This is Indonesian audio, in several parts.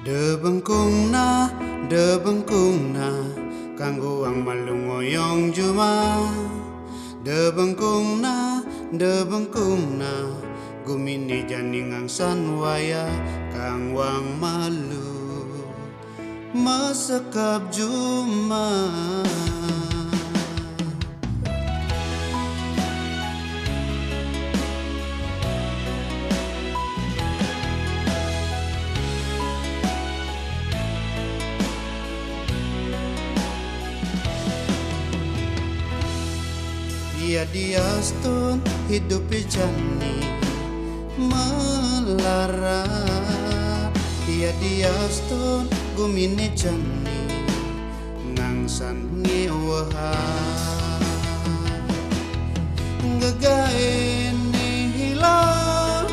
Debengkungna kanggo ang malungoyong juma. Debengkungna gumini janing ang sanwaya kang wang malu masakab juma. Ia diastun hidup jani melara. Ia diastun gumini jani ngangsan ngewaha. Gagain ni hilang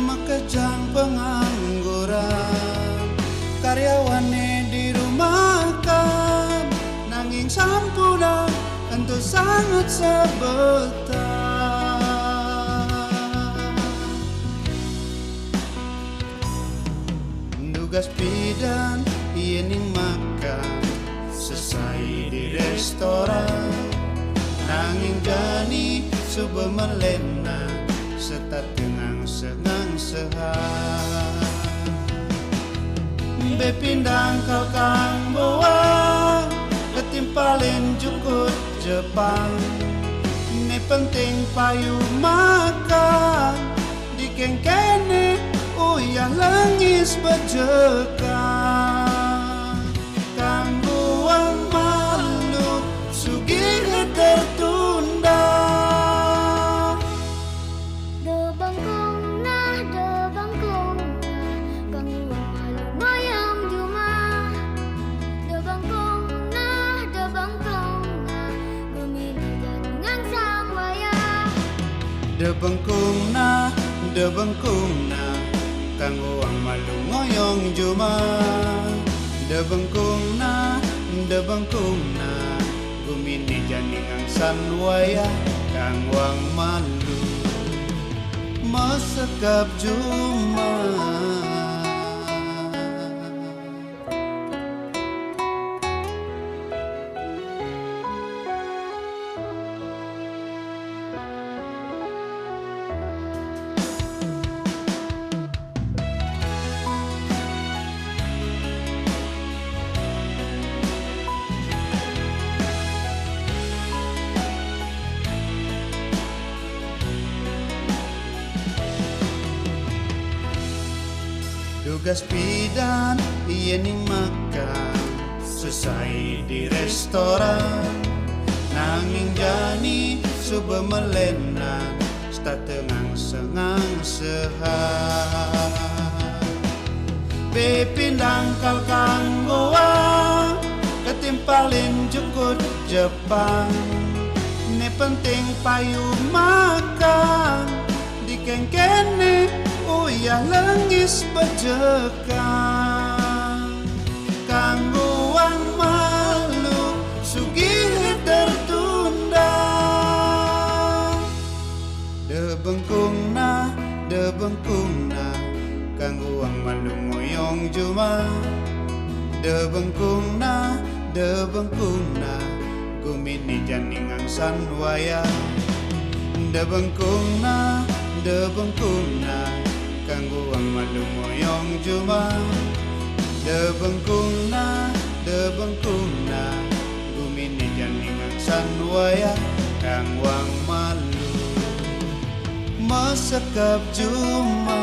makajang pengangguran. Karyawane di rumah kan nanging sampuna tentu sangat sebentar. Nugas pidan iening makan selesai di restoran. Nanging gani subuh melena serta tengang sehat. Bepindang kau kang bawa ketimpalin jukut Jepang. Ini penting payu makan di kengkene uyah lengis bejekan. Kangguang malu sugih tertunda. Debengkungna kanggo ang malungoyong juma. Debengkungna gumini janing ang sanwaya kang wang malu masakab juma. Tugas pidan iening makan selesai di restoran. Nanging jani subuh melena tengang sehat. Bepindang kal kang goa ketimpalin jukut Jepang. Ini penting payu makan di kengkene uyah lengis bejekan. Kangguang malu sugih tertunda. Debengkungna kangguang malu ngoyong juma. Debengkungna gumini janing ang sanwaya. Debengkungna kanggo ang malungoyong juma. Debengkungna gumini janing ang sanwaya kang wang malu masakab juma.